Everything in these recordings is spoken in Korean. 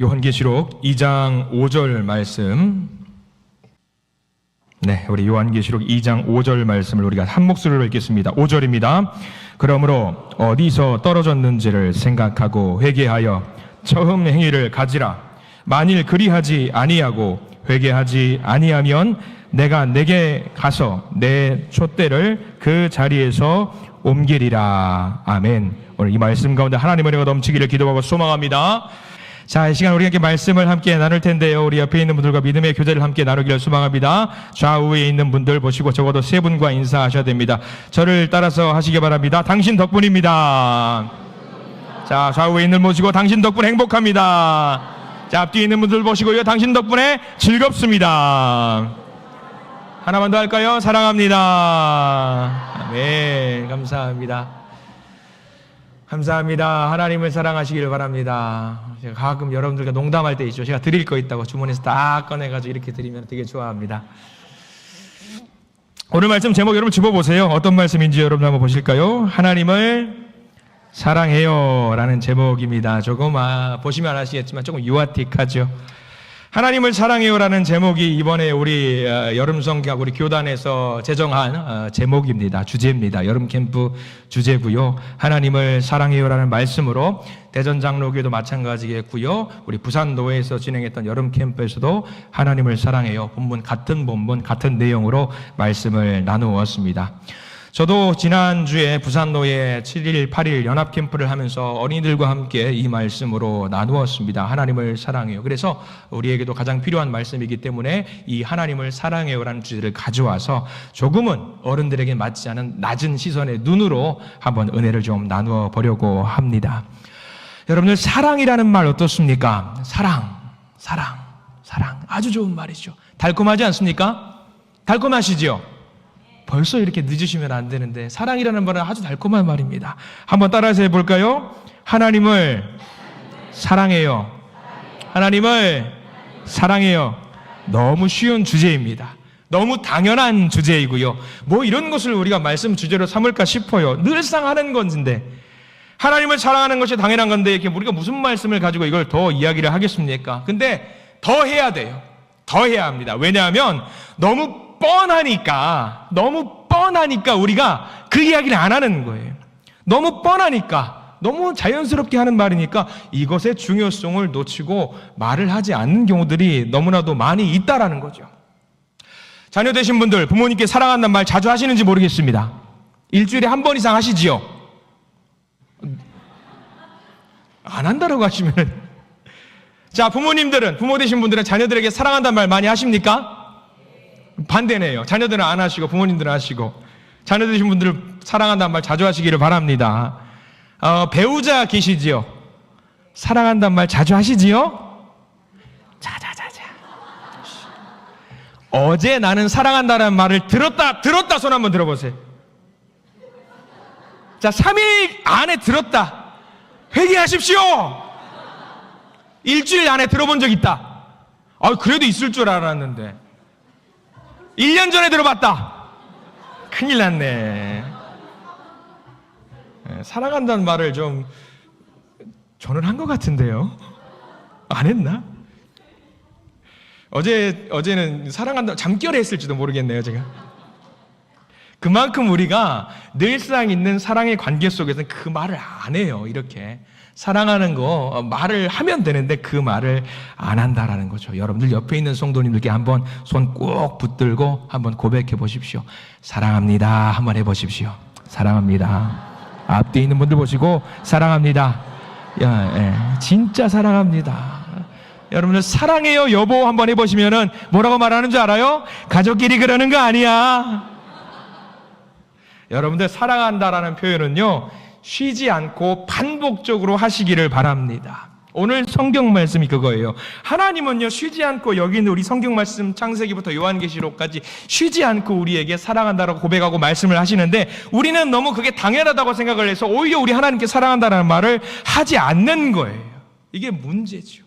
요한계시록 2장 5절 말씀. 네, 우리 요한계시록 2장 5절 말씀을 우리가 한 목소리로 읽겠습니다. 5절입니다. 그러므로 어디서 떨어졌는지를 생각하고 회개하여 처음 행위를 가지라. 만일 그리하지 아니하고 회개하지 아니하면 내가 내게 가서 내 촛대를 그 자리에서 옮기리라. 아멘. 오늘 이 말씀 가운데 하나님의 은혜가 넘치기를 기도하고 소망합니다. 자, 이 시간 우리 함께 말씀을 함께 나눌 텐데요. 우리 옆에 있는 분들과 믿음의 교제를 함께 나누기를 소망합니다. 좌우에 있는 분들 보시고 적어도 세 분과 인사하셔야 됩니다. 저를 따라서 하시기 바랍니다. 당신 덕분입니다. 자, 좌우에 있는 분 보시고 당신 덕분에 행복합니다. 자, 앞뒤에 있는 분들 보시고요. 당신 덕분에 즐겁습니다. 하나만 더 할까요? 사랑합니다. 아멘. 감사합니다. 감사합니다. 하나님을 사랑하시길 바랍니다. 제가 가끔 여러분들과 농담할 때 있죠. 제가 드릴 거 있다고 주머니에서 딱 꺼내가지고 이렇게 드리면 되게 좋아합니다. 오늘 말씀 제목 여러분 짚어보세요. 어떤 말씀인지 여러분 한번 보실까요? 하나님을 사랑해요 라는 제목입니다. 조금 보시면 아시겠지만 조금 유아틱하죠. 하나님을 사랑해요 라는 제목이 이번에 우리 여름성경 우리 교단에서 제정한 제목입니다. 주제입니다. 여름 캠프 주제고요. 하나님을 사랑해요 라는 말씀으로 대전장로교도 마찬가지겠고요. 우리 부산노회에서 진행했던 여름 캠프에서도 하나님을 사랑해요. 같은 본문 같은 내용으로 말씀을 나누었습니다. 저도 지난주에 부산노예 7일, 8일 연합캠프를 하면서 어린이들과 함께 이 말씀으로 나누었습니다. 하나님을 사랑해요. 그래서 우리에게도 가장 필요한 말씀이기 때문에 이 하나님을 사랑해요라는 주제를 가져와서 조금은 어른들에게 맞지 않은 낮은 시선의 눈으로 한번 은혜를 좀 나누어 보려고 합니다. 여러분들 사랑이라는 말 어떻습니까? 사랑. 아주 좋은 말이죠. 달콤하지 않습니까? 달콤하시죠? 벌써 이렇게 늦으시면 안 되는데 사랑이라는 말은 아주 달콤한 말입니다. 한번 따라서 해볼까요? 하나님을 사랑해요. 하나님을 사랑해요. 너무 쉬운 주제입니다. 너무 당연한 주제이고요. 뭐 이런 것을 우리가 말씀 주제로 삼을까 싶어요. 늘상 하는 건데 하나님을 사랑하는 것이 당연한 건데 이렇게 우리가 무슨 말씀을 가지고 이걸 더 이야기를 하겠습니까? 근데 더 해야 돼요. 더 해야 합니다. 왜냐하면 너무 뻔하니까 우리가 그 이야기를 안 하는 거예요. 너무 뻔하니까, 너무 자연스럽게 하는 말이니까 이것의 중요성을 놓치고 말을 하지 않는 경우들이 너무나도 많이 있다라는 거죠. 자녀 되신 분들, 부모님께 사랑한다는 말 자주 하시는지 모르겠습니다. 일주일에 한 번 이상 하시지요? 안 한다라고 하시면 자, 부모님들은, 부모 되신 분들은 자녀들에게 사랑한다는 말 많이 하십니까? 반대네요. 자녀들은 안 하시고 부모님들은 하시고. 자녀 되신 분들 사랑한다는 말 자주 하시기를 바랍니다. 배우자 계시지요? 사랑한다는 말 자주 하시지요? 자자자자. 어제 나는 사랑한다는 말을 들었다 손 한번 들어보세요. 자, 3일 안에 들었다. 회개하십시오. 일주일 안에 들어본 적 있다. 그래도 있을 줄 알았는데 1년 전에 들어봤다. 큰일 났네. 사랑한다는 말을 저는 한 것 같은데요. 안 했나? 어제는 사랑한다, 잠결에 했을지도 모르겠네요, 제가. 그만큼 우리가 늘상 있는 사랑의 관계 속에서는 그 말을 안 해요, 이렇게. 사랑하는 거 말을 하면 되는데 그 말을 안 한다라는 거죠. 여러분들 옆에 있는 성도님들께 한번 손 꼭 붙들고 한번 고백해 보십시오. 사랑합니다. 한번 해보십시오. 사랑합니다. 앞뒤에 있는 분들 보시고 사랑합니다. 진짜 사랑합니다. 여러분들 사랑해요 여보 한번 해보시면은 뭐라고 말하는 줄 알아요? 가족끼리 그러는 거 아니야. 여러분들 사랑한다라는 표현은요, 쉬지 않고 반복적으로 하시기를 바랍니다. 오늘 성경 말씀이 그거예요. 하나님은요, 쉬지 않고 여기 있는 우리 성경 말씀 창세기부터 요한계시록까지 쉬지 않고 우리에게 사랑한다라고 고백하고 말씀을 하시는데 우리는 너무 그게 당연하다고 생각을 해서 오히려 우리 하나님께 사랑한다라는 말을 하지 않는 거예요. 이게 문제죠.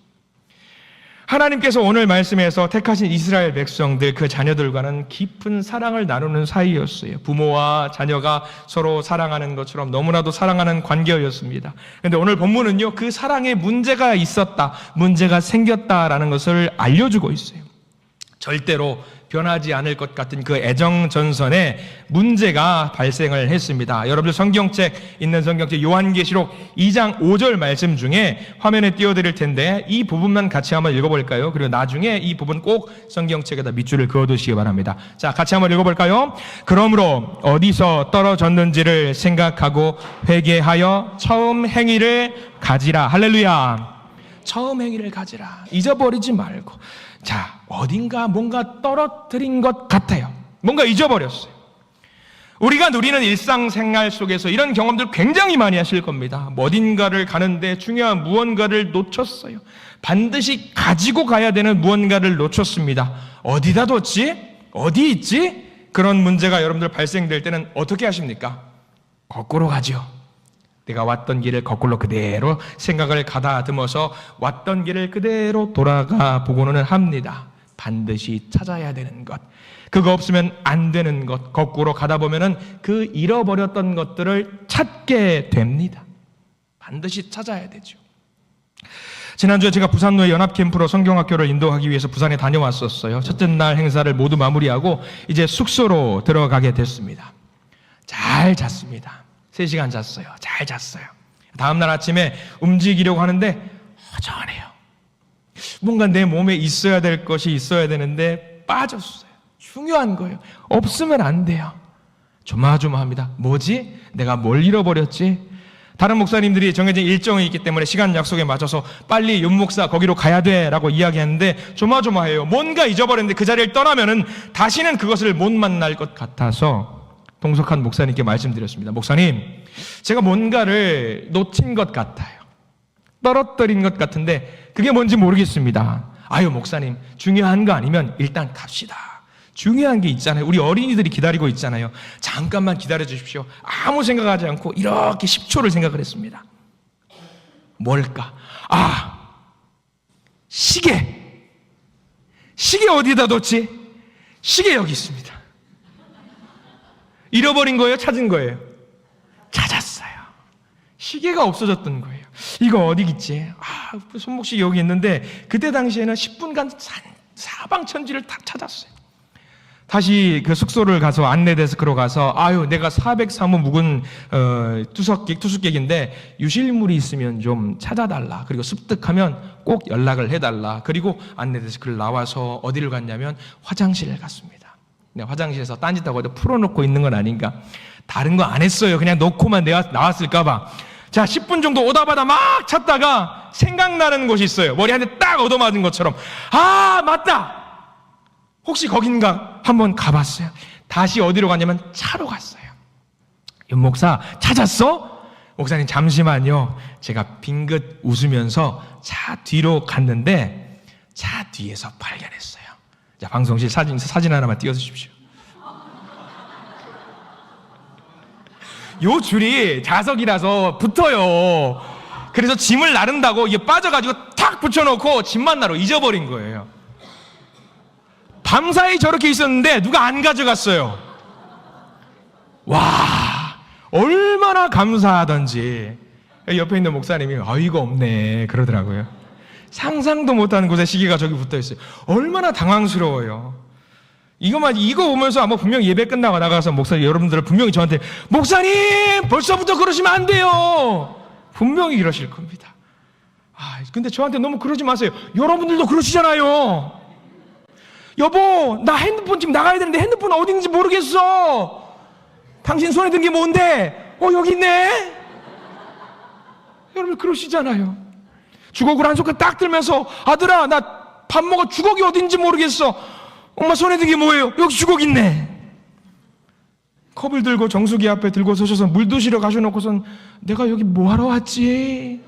하나님께서 오늘 말씀에서 택하신 이스라엘 백성들, 그 자녀들과는 깊은 사랑을 나누는 사이였어요. 부모와 자녀가 서로 사랑하는 것처럼 너무나도 사랑하는 관계였습니다. 그런데 오늘 본문은요, 그 사랑에 문제가 있었다, 문제가 생겼다라는 것을 알려주고 있어요. 절대로 변하지 않을 것 같은 그 애정 전선에 문제가 발생을 했습니다. 여러분들 성경책 있는 성경책 요한계시록 2장 5절 말씀 중에 화면에 띄워드릴 텐데 이 부분만 같이 한번 읽어볼까요? 그리고 나중에 이 부분 꼭 성경책에다 밑줄을 그어두시기 바랍니다. 자, 같이 한번 읽어볼까요? 그러므로 어디서 떨어졌는지를 생각하고 회개하여 처음 행위를 가지라. 할렐루야. 처음 행위를 가지라. 잊어버리지 말고. 자, 어딘가 뭔가 떨어뜨린 것 같아요. 뭔가 잊어버렸어요. 우리가 누리는 일상생활 속에서 이런 경험들 굉장히 많이 하실 겁니다. 어딘가를 가는데 중요한 무언가를 놓쳤어요. 반드시 가지고 가야 되는 무언가를 놓쳤습니다. 어디다 뒀지? 어디 있지? 그런 문제가 여러분들 발생될 때는 어떻게 하십니까? 거꾸로 가죠. 내가 왔던 길을 거꾸로 그대로 생각을 가다듬어서 왔던 길을 그대로 돌아가 보고는 합니다. 반드시 찾아야 되는 것, 그거 없으면 안 되는 것, 거꾸로 가다 보면은 그 잃어버렸던 것들을 찾게 됩니다. 반드시 찾아야 되죠. 지난주에 제가 부산로의 연합캠프로 성경학교를 인도하기 위해서 부산에 다녀왔었어요. 첫째 날 행사를 모두 마무리하고 이제 숙소로 들어가게 됐습니다. 잘 잤습니다. 3시간 잤어요. 잘 잤어요. 다음날 아침에 움직이려고 하는데 허전해요. 뭔가 내 몸에 있어야 될 것이 있어야 되는데 빠졌어요. 중요한 거예요. 없으면 안 돼요. 조마조마합니다. 뭐지? 내가 뭘 잃어버렸지? 다른 목사님들이 정해진 일정이 있기 때문에 시간 약속에 맞춰서 빨리 윤 목사 거기로 가야 돼 라고 이야기하는데 조마조마해요. 뭔가 잊어버렸는데 그 자리를 떠나면은 다시는 그것을 못 만날 것 같아서 동석한 목사님께 말씀드렸습니다. 목사님, 제가 뭔가를 놓친 것 같아요. 떨어뜨린 것 같은데 그게 뭔지 모르겠습니다. 아유, 목사님, 중요한 거 아니면 일단 갑시다. 중요한 게 있잖아요. 우리 어린이들이 기다리고 있잖아요. 잠깐만 기다려 주십시오. 아무 생각하지 않고 이렇게 10초를 생각을 했습니다. 뭘까? 아, 시계. 시계 어디다 뒀지? 시계 여기 있습니다. 잃어버린 거예요? 찾은 거예요? 찾았어요. 시계가 없어졌던 거예요. 이거 어디 있지? 아, 손목시계 여기 있는데 그때 당시에는 10분간 사방천지를 다 찾았어요. 다시 그 숙소를 가서 안내 데스크로 가서 아유, 내가 403호 묵은 투숙객인데 유실물이 있으면 좀 찾아달라. 그리고 습득하면 꼭 연락을 해달라. 그리고 안내 데스크를 나와서 어디를 갔냐면 화장실을 갔습니다. 화장실에서 딴짓하고 풀어놓고 있는 건 아닌가. 다른 거 안 했어요. 그냥 놓고만 내가 나왔을까봐. 자, 10분 정도 오다바다 막 찾다가 생각나는 곳이 있어요. 머리 한 대 딱 얻어맞은 것처럼. 아, 맞다! 혹시 거긴가? 한번 가봤어요. 다시 어디로 갔냐면 차로 갔어요. 윤 목사, 찾았어? 목사님, 잠시만요. 제가 빙긋 웃으면서 차 뒤로 갔는데 차 뒤에서 발견했어요. 자, 방송실 사진 하나만 띄워주십시오. 요 줄이 자석이라서 붙어요. 그래서 짐을 나른다고 이게 빠져가지고 탁 붙여놓고 짐만 나러 잊어버린 거예요. 밤사이 저렇게 있었는데 누가 안 가져갔어요. 와, 얼마나 감사하던지. 옆에 있는 목사님이 어이가 없네 그러더라고요. 상상도 못하는 곳에 시계가 저기 붙어있어요. 얼마나 당황스러워요. 이거 보면서 아마 분명히 예배 끝나고 나가서 목사님, 여러분들은 분명히 저한테 목사님 벌써부터 그러시면 안 돼요. 분명히 그러실 겁니다. 아, 근데 저한테 너무 그러지 마세요. 여러분들도 그러시잖아요. 여보, 나 핸드폰 지금 나가야 되는데 핸드폰 어디 있는지 모르겠어. 당신 손에 든 게 뭔데? 여기 있네. 여러분 그러시잖아요. 주걱을 한 손가락 딱 들면서 아들아, 나 밥 먹어. 주걱이 어딘지 모르겠어. 엄마 손에 든 게 뭐예요? 여기 주걱 있네. 컵을 들고 정수기 앞에 들고 서셔서 물 드시러 가셔놓고선 내가 여기 뭐하러 왔지?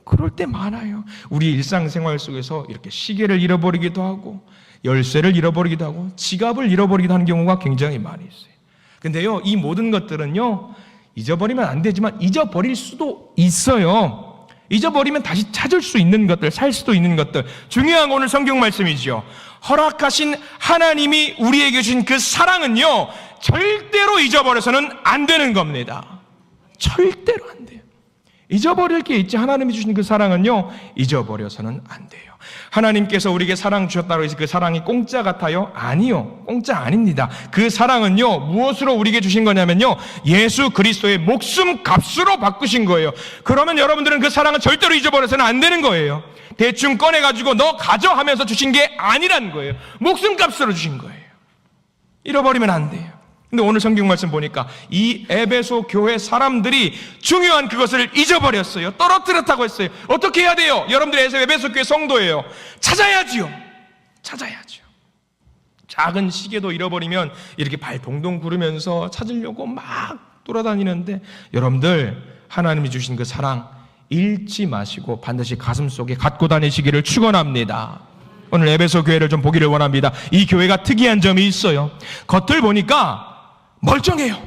그럴 때 많아요. 우리 일상생활 속에서 이렇게 시계를 잃어버리기도 하고 열쇠를 잃어버리기도 하고 지갑을 잃어버리기도 하는 경우가 굉장히 많이 있어요. 근데요, 이 모든 것들은요, 잊어버리면 안 되지만 잊어버릴 수도 있어요. 잊어버리면 다시 찾을 수 있는 것들, 살 수도 있는 것들. 중요한 오늘 성경 말씀이죠. 허락하신 하나님이 우리에게 주신 그 사랑은요, 절대로 잊어버려서는 안 되는 겁니다. 절대로 안 돼요. 잊어버릴 게 있지. 하나님이 주신 그 사랑은요, 잊어버려서는 안 돼요. 하나님께서 우리에게 사랑 주셨다고 해서 그 사랑이 공짜 같아요? 아니요, 공짜 아닙니다. 그 사랑은요, 무엇으로 우리에게 주신 거냐면요, 예수 그리스도의 목숨 값으로 바꾸신 거예요. 그러면 여러분들은 그 사랑은 절대로 잊어버려서는 안 되는 거예요. 대충 꺼내가지고 너 가져 하면서 주신 게 아니란 거예요. 목숨 값으로 주신 거예요. 잃어버리면 안 돼요. 근데 오늘 성경 말씀 보니까 이 에베소 교회 사람들이 중요한 그것을 잊어버렸어요. 떨어뜨렸다고 했어요. 어떻게 해야 돼요? 여러분들이 에베소 교회 성도예요. 찾아야지요. 찾아야죠. 작은 시계도 잃어버리면 이렇게 발 동동 구르면서 찾으려고 막 돌아다니는데, 여러분들 하나님이 주신 그 사랑 잃지 마시고 반드시 가슴속에 갖고 다니시기를 축원합니다. 오늘 에베소 교회를 좀 보기를 원합니다. 이 교회가 특이한 점이 있어요. 겉을 보니까 멀쩡해요.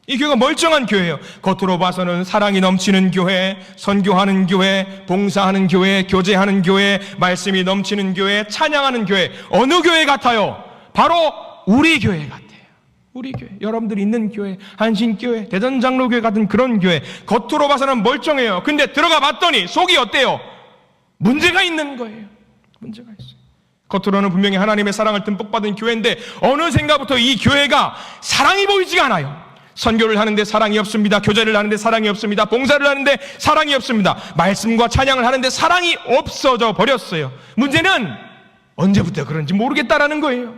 이 교회가 멀쩡한 교회예요. 겉으로 봐서는 사랑이 넘치는 교회, 선교하는 교회, 봉사하는 교회, 교제하는 교회, 말씀이 넘치는 교회, 찬양하는 교회. 어느 교회 같아요? 바로 우리 교회 같아요. 우리 교회, 여러분들이 있는 교회, 한신교회, 대전장로교회 같은 그런 교회. 겉으로 봐서는 멀쩡해요. 근데 들어가 봤더니 속이 어때요? 문제가 있는 거예요. 문제가 있어요. 겉으로는 분명히 하나님의 사랑을 듬뿍 받은 교회인데 어느샌가부터 이 교회가 사랑이 보이지가 않아요. 선교를 하는데 사랑이 없습니다. 교제를 하는데 사랑이 없습니다. 봉사를 하는데 사랑이 없습니다. 말씀과 찬양을 하는데 사랑이 없어져 버렸어요. 문제는 언제부터 그런지 모르겠다라는 거예요.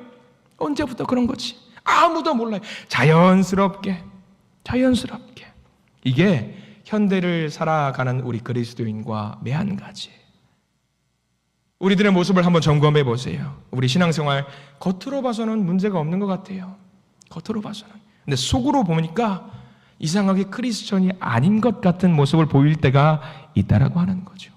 언제부터 그런 거지? 아무도 몰라요. 자연스럽게. 이게 현대를 살아가는 우리 그리스도인과 매한가지. 우리들의 모습을 한번 점검해 보세요. 우리 신앙생활 겉으로 봐서는 문제가 없는 것 같아요. 겉으로 봐서는. 근데 속으로 보니까 이상하게 크리스천이 아닌 것 같은 모습을 보일 때가 있다라고 하는 거죠.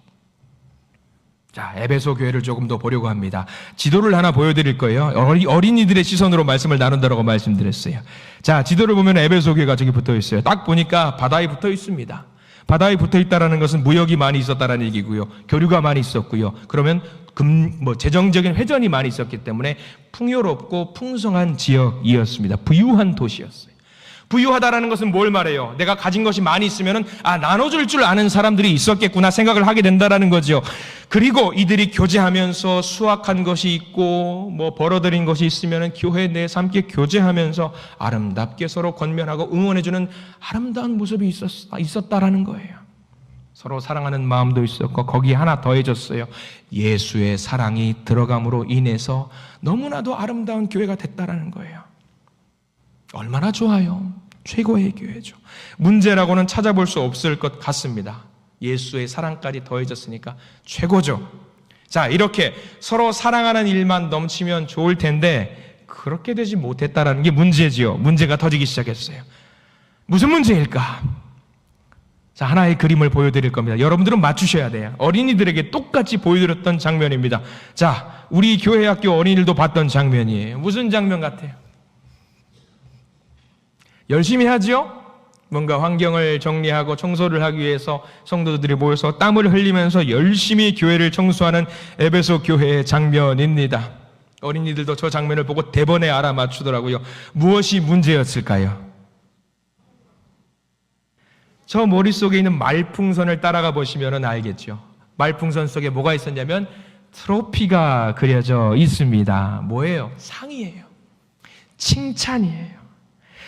자, 에베소 교회를 조금 더 보려고 합니다. 지도를 하나 보여드릴 거예요. 어린이들의 시선으로 말씀을 나눈다라고 말씀드렸어요. 자, 지도를 보면 에베소 교회가 저기 붙어 있어요. 딱 보니까 바다에 붙어 있습니다. 바다에 붙어 있다라는 것은 무역이 많이 있었다라는 얘기고요. 교류가 많이 있었고요. 그러면 재정적인 회전이 많이 있었기 때문에 풍요롭고 풍성한 지역이었습니다. 부유한 도시였어요. 부유하다라는 것은 뭘 말해요? 내가 가진 것이 많이 있으면은 나눠줄 줄 아는 사람들이 있었겠구나 생각을 하게 된다라는 거죠. 그리고 이들이 교제하면서 수확한 것이 있고 벌어들인 것이 있으면은 교회 내에서 함께 교제하면서 아름답게 서로 권면하고 응원해주는 아름다운 모습이 있었다라는 거예요. 서로 사랑하는 마음도 있었고 거기에 하나 더해졌어요. 예수의 사랑이 들어감으로 인해서 너무나도 아름다운 교회가 됐다라는 거예요. 얼마나 좋아요. 최고의 교회죠. 문제라고는 찾아볼 수 없을 것 같습니다. 예수의 사랑까지 더해졌으니까 최고죠. 자, 이렇게 서로 사랑하는 일만 넘치면 좋을 텐데 그렇게 되지 못했다라는 게 문제지요. 문제가 터지기 시작했어요. 무슨 문제일까? 자, 하나의 그림을 보여드릴 겁니다. 여러분들은 맞추셔야 돼요. 어린이들에게 똑같이 보여드렸던 장면입니다. 자, 우리 교회 학교 어린이들도 봤던 장면이에요. 무슨 장면 같아요? 열심히 하죠? 뭔가 환경을 정리하고 청소를 하기 위해서 성도들이 모여서 땀을 흘리면서 열심히 교회를 청소하는 에베소 교회의 장면입니다. 어린이들도 저 장면을 보고 대번에 알아맞추더라고요. 무엇이 문제였을까요? 저 머릿속에 있는 말풍선을 따라가 보시면 알겠죠. 말풍선 속에 뭐가 있었냐면 트로피가 그려져 있습니다. 뭐예요? 상이에요. 칭찬이에요.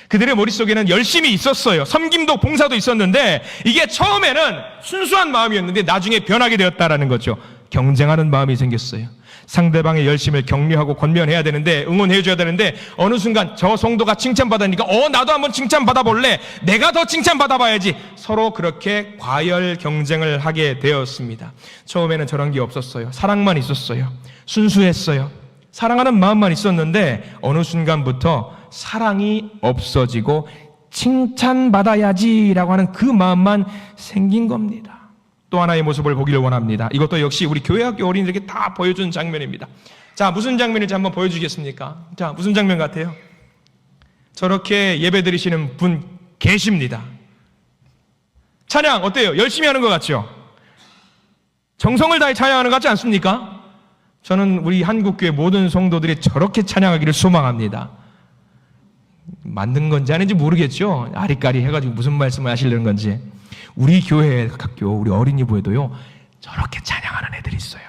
그들의 머릿속에는 열심히 있었어요. 섬김도 봉사도 있었는데 이게 처음에는 순수한 마음이었는데 나중에 변하게 되었다라는 거죠. 경쟁하는 마음이 생겼어요. 상대방의 열심을 격려하고 권면해야 되는데 응원해줘야 되는데 어느 순간 저 성도가 칭찬받으니까 나도 한번 칭찬받아볼래. 내가 더 칭찬받아봐야지. 서로 그렇게 과열 경쟁을 하게 되었습니다. 처음에는 저런 게 없었어요. 사랑만 있었어요. 순수했어요. 사랑하는 마음만 있었는데 어느 순간부터 사랑이 없어지고 칭찬받아야지라고 하는 그 마음만 생긴 겁니다. 또 하나의 모습을 보기를 원합니다. 이것도 역시 우리 교회학교 어린이들에게 다 보여준 장면입니다. 자, 무슨 장면인지 한번 보여주겠습니까? 자, 무슨 장면 같아요? 저렇게 예배 드리시는 분 계십니다. 찬양 어때요? 열심히 하는 것 같죠? 정성을 다해 찬양하는 것 같지 않습니까? 저는 우리 한국교회 모든 성도들이 저렇게 찬양하기를 소망합니다. 맞는 건지 아닌지 모르겠죠. 아리까리 해가지고 무슨 말씀을 하시려는 건지. 우리 교회 학교, 우리 어린이부에도요 저렇게 찬양하는 애들이 있어요.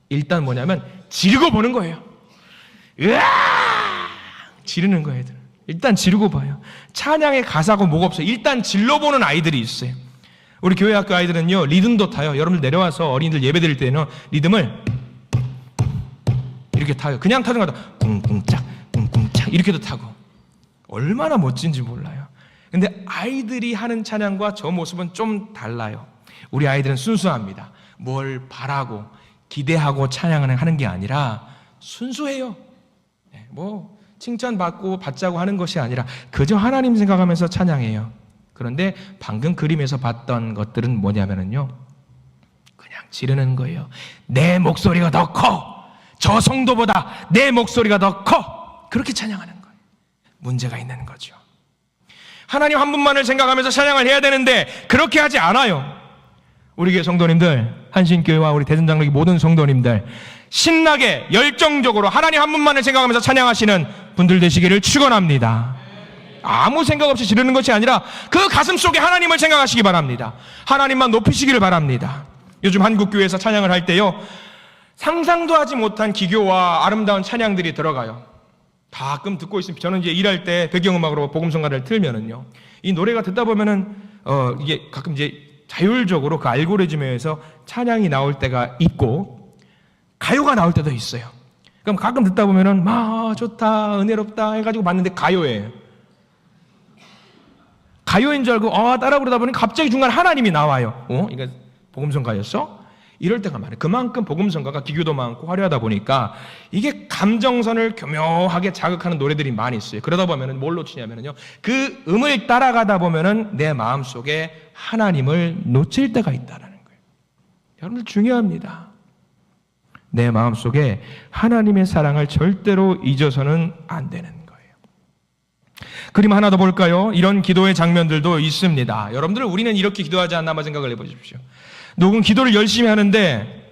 일단 뭐냐면 지르고 보는 거예요. 으아! 지르는 거예요. 애들. 일단 지르고 봐요. 찬양의 가사고 뭐가 없어요. 일단 질러보는 아이들이 있어요. 우리 교회 학교 아이들은요 리듬도 타요. 여러분들 내려와서 어린이들 예배 드릴 때는 리듬을 이렇게 타요. 그냥 타는 거다. 꿍꿍짝 꿍꿍짝 이렇게도 타고. 얼마나 멋진지 몰라요. 근데 아이들이 하는 찬양과 저 모습은 좀 달라요. 우리 아이들은 순수합니다. 뭘 바라고 기대하고 찬양을 하는 게 아니라 순수해요. 뭐 칭찬받고 받자고 하는 것이 아니라 그저 하나님 생각하면서 찬양해요. 그런데 방금 그림에서 봤던 것들은 뭐냐면요 그냥 지르는 거예요. 내 목소리가 더 커. 저 성도보다 내 목소리가 더 커. 그렇게 찬양하는 거예요. 문제가 있는 거죠. 하나님 한 분만을 생각하면서 찬양을 해야 되는데 그렇게 하지 않아요. 우리 교회 성도님들, 한신교회와 우리 대전장로교 모든 성도님들 신나게 열정적으로 하나님 한 분만을 생각하면서 찬양하시는 분들 되시기를 축원합니다. 아무 생각 없이 지르는 것이 아니라 그 가슴 속에 하나님을 생각하시기 바랍니다. 하나님만 높이시기를 바랍니다. 요즘 한국교회에서 찬양을 할 때요 상상도 하지 못한 기교와 아름다운 찬양들이 들어가요. 가끔 듣고 있습니다. 저는 이제 일할 때 배경음악으로 복음성가를 틀면은요 이 노래가 듣다 보면은 이게 가끔 이제 자율적으로 그 알고리즘에서 찬양이 나올 때가 있고 가요가 나올 때도 있어요. 그럼 가끔 듣다 보면은 좋다 은혜롭다 해가지고 봤는데 가요예요. 가요인 줄 알고 따라 부르다 보니 갑자기 중간에 하나님이 나와요. 이거 복음성가였어? 이럴 때가 많아요. 그만큼 복음성가가 기교도 많고 화려하다 보니까 이게 감정선을 교묘하게 자극하는 노래들이 많이 있어요. 그러다 보면은 뭘 놓치냐면요 그 음을 따라가다 보면은 내 마음속에 하나님을 놓칠 때가 있다는 거예요. 여러분들 중요합니다. 내 마음속에 하나님의 사랑을 절대로 잊어서는 안 되는 거예요. 그림 하나 더 볼까요? 이런 기도의 장면들도 있습니다. 여러분들 우리는 이렇게 기도하지 않나 한번 생각을 해보십시오. 누군 기도를 열심히 하는데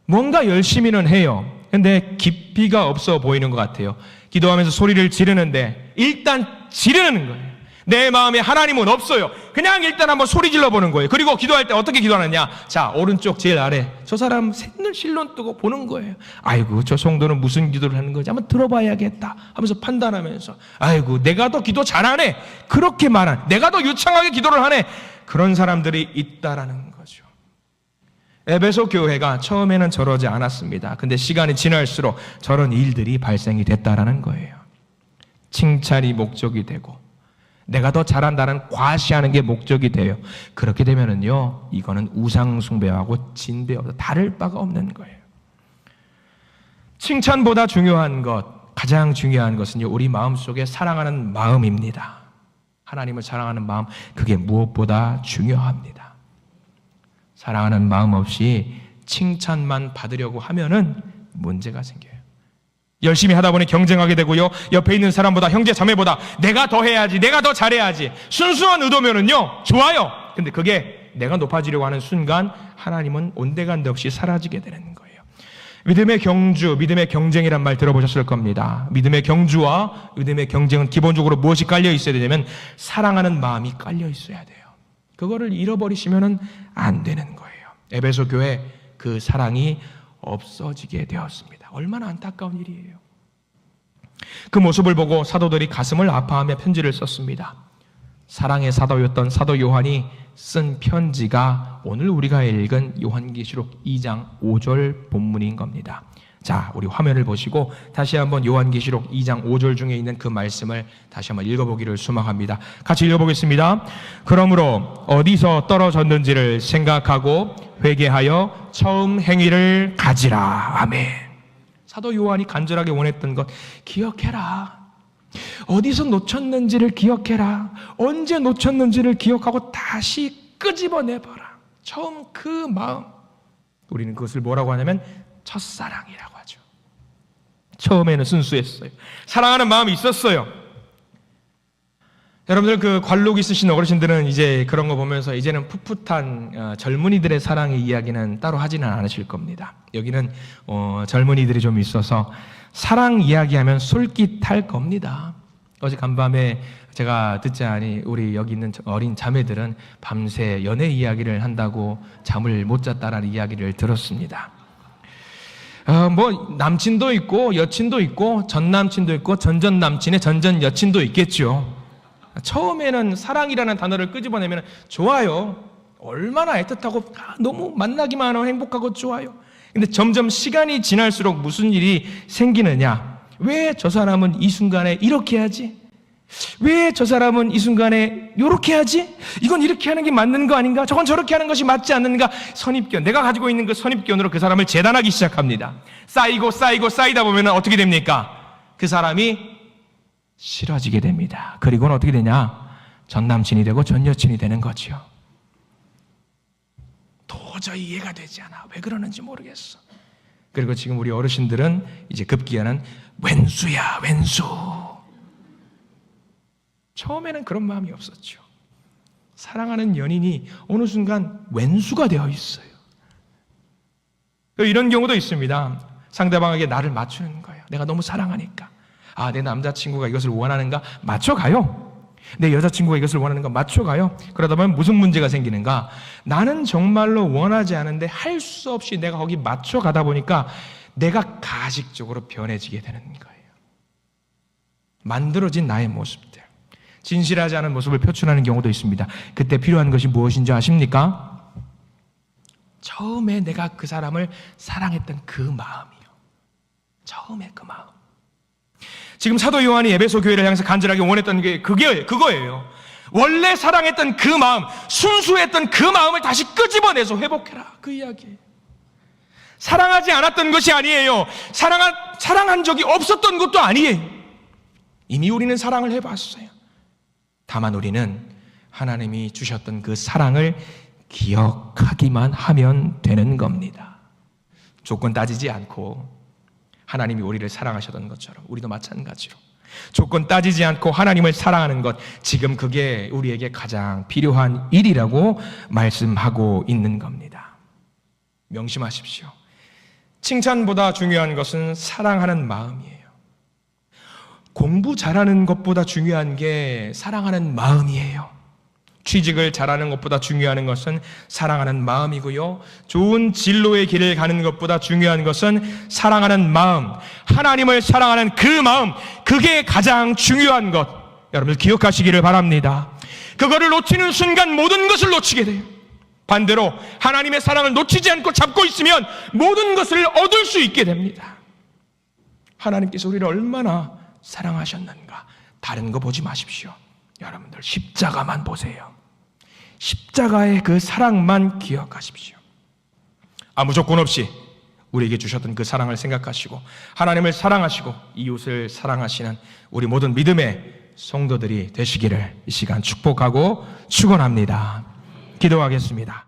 뭔가 열심히는 해요. 근데 깊이가 없어 보이는 것 같아요. 기도하면서 소리를 지르는데 일단 지르는 거예요. 내 마음에 하나님은 없어요. 그냥 일단 한번 소리 질러보는 거예요. 그리고 기도할 때 어떻게 기도하느냐. 자, 오른쪽 제일 아래 저 사람 셋을 실눈 뜨고 보는 거예요. 아이고 저 성도는 무슨 기도를 하는 거지 한번 들어봐야겠다 하면서 판단하면서 아이고 내가 더 기도 잘하네 그렇게 말한 내가 더 유창하게 기도를 하네 그런 사람들이 있다라는 거죠. 에베소 교회가 처음에는 저러지 않았습니다. 근데 시간이 지날수록 저런 일들이 발생이 됐다라는 거예요. 칭찬이 목적이 되고 내가 더 잘한다는 과시하는 게 목적이 돼요. 그렇게 되면은요 이거는 우상숭배하고 진배하고 다를 바가 없는 거예요. 칭찬보다 중요한 것, 가장 중요한 것은요 우리 마음속에 사랑하는 마음입니다. 하나님을 사랑하는 마음, 그게 무엇보다 중요합니다. 사랑하는 마음 없이 칭찬만 받으려고 하면은 문제가 생겨요. 열심히 하다 보니 경쟁하게 되고요. 옆에 있는 사람보다 형제 자매보다 내가 더 해야지, 내가 더 잘해야지. 순수한 의도면은요 좋아요. 근데 그게 내가 높아지려고 하는 순간 하나님은 온데간데 없이 사라지게 되는 거예요. 믿음의 경주, 믿음의 경쟁이란 말 들어보셨을 겁니다. 믿음의 경주와 믿음의 경쟁은 기본적으로 무엇이 깔려 있어야 되냐면 사랑하는 마음이 깔려 있어야 돼요. 그거를 잃어버리시면은 안 되는 거예요. 에베소 교회 그 사랑이 없어지게 되었습니다. 얼마나 안타까운 일이에요. 그 모습을 보고 사도들이 가슴을 아파하며 편지를 썼습니다. 사랑의 사도였던 사도 요한이 쓴 편지가 오늘 우리가 읽은 요한계시록 2장 5절 본문인 겁니다. 자, 우리 화면을 보시고 다시 한번 요한계시록 2장 5절 중에 있는 그 말씀을 다시 한번 읽어보기를 소망합니다. 같이 읽어보겠습니다. 그러므로 어디서 떨어졌는지를 생각하고 회개하여 처음 행위를 가지라. 아멘. 사도 요한이 간절하게 원했던 것 기억해라. 어디서 놓쳤는지를 기억해라. 언제 놓쳤는지를 기억하고 다시 끄집어내봐라. 처음 그 마음. 우리는 그것을 뭐라고 하냐면 첫사랑이라고 하죠. 처음에는 순수했어요. 사랑하는 마음이 있었어요. 여러분들 그 관록 있으신 어르신들은 이제 그런 거 보면서 이제는 풋풋한 젊은이들의 사랑의 이야기는 따로 하지는 않으실 겁니다. 여기는 젊은이들이 좀 있어서 사랑 이야기하면 솔깃할 겁니다. 어제 간밤에 제가 듣지 않니 우리 여기 있는 어린 자매들은 밤새 연애 이야기를 한다고 잠을 못 잤다라는 이야기를 들었습니다. 뭐 남친도 있고 여친도 있고 전 남친도 있고 전전 남친의 전전 여친도 있겠죠. 처음에는 사랑이라는 단어를 끄집어내면 좋아요. 얼마나 애틋하고 너무 만나기만 하면 행복하고 좋아요. 근데 점점 시간이 지날수록 무슨 일이 생기느냐? 왜 저 사람은 이 순간에 이렇게 하지? 왜 저 사람은 이 순간에 이렇게 하지? 이건 이렇게 하는 게 맞는 거 아닌가? 저건 저렇게 하는 것이 맞지 않는가? 선입견, 내가 가지고 있는 그 선입견으로 그 사람을 재단하기 시작합니다. 쌓이다 보면 어떻게 됩니까? 그 사람이 싫어지게 됩니다. 그리고는 어떻게 되냐? 전 남친이 되고 전 여친이 되는 거죠. 도저히 이해가 되지 않아. 왜 그러는지 모르겠어. 그리고 지금 우리 어르신들은 이제 급기야는 왼수야, 왼수. 처음에는 그런 마음이 없었죠. 사랑하는 연인이 어느 순간 왼수가 되어 있어요. 이런 경우도 있습니다. 상대방에게 나를 맞추는 거예요. 내가 너무 사랑하니까. 내 남자친구가 이것을 원하는가? 맞춰가요. 내 여자친구가 이것을 원하는가? 맞춰가요. 그러다 보면 무슨 문제가 생기는가? 나는 정말로 원하지 않은데 할 수 없이 내가 거기 맞춰가다 보니까 내가 가식적으로 변해지게 되는 거예요. 만들어진 나의 모습들, 진실하지 않은 모습을 표출하는 경우도 있습니다. 그때 필요한 것이 무엇인지 아십니까? 처음에 내가 그 사람을 사랑했던 그 마음이요. 처음에 그 마음. 지금 사도 요한이 에베소 교회를 향해서 간절하게 원했던 게 그거예요. 원래 사랑했던 그 마음, 순수했던 그 마음을 다시 끄집어내서 회복해라. 그 이야기예요. 사랑하지 않았던 것이 아니에요. 사랑한 적이 없었던 것도 아니에요. 이미 우리는 사랑을 해봤어요. 다만 우리는 하나님이 주셨던 그 사랑을 기억하기만 하면 되는 겁니다. 조건 따지지 않고 하나님이 우리를 사랑하셨던 것처럼 우리도 마찬가지로 조건 따지지 않고 하나님을 사랑하는 것, 지금 그게 우리에게 가장 필요한 일이라고 말씀하고 있는 겁니다. 명심하십시오. 칭찬보다 중요한 것은 사랑하는 마음이에요. 공부 잘하는 것보다 중요한 게 사랑하는 마음이에요. 취직을 잘하는 것보다 중요한 것은 사랑하는 마음이고요. 좋은 진로의 길을 가는 것보다 중요한 것은 사랑하는 마음, 하나님을 사랑하는 그 마음, 그게 가장 중요한 것. 여러분들 기억하시기를 바랍니다. 그거를 놓치는 순간 모든 것을 놓치게 돼요. 반대로 하나님의 사랑을 놓치지 않고 잡고 있으면 모든 것을 얻을 수 있게 됩니다. 하나님께서 우리를 얼마나 사랑하셨는가, 다른 거 보지 마십시오. 여러분들 십자가만 보세요. 십자가의 그 사랑만 기억하십시오. 아무 조건 없이 우리에게 주셨던 그 사랑을 생각하시고 하나님을 사랑하시고 이웃을 사랑하시는 우리 모든 믿음의 성도들이 되시기를 이 시간 축복하고 축원합니다. 기도하겠습니다.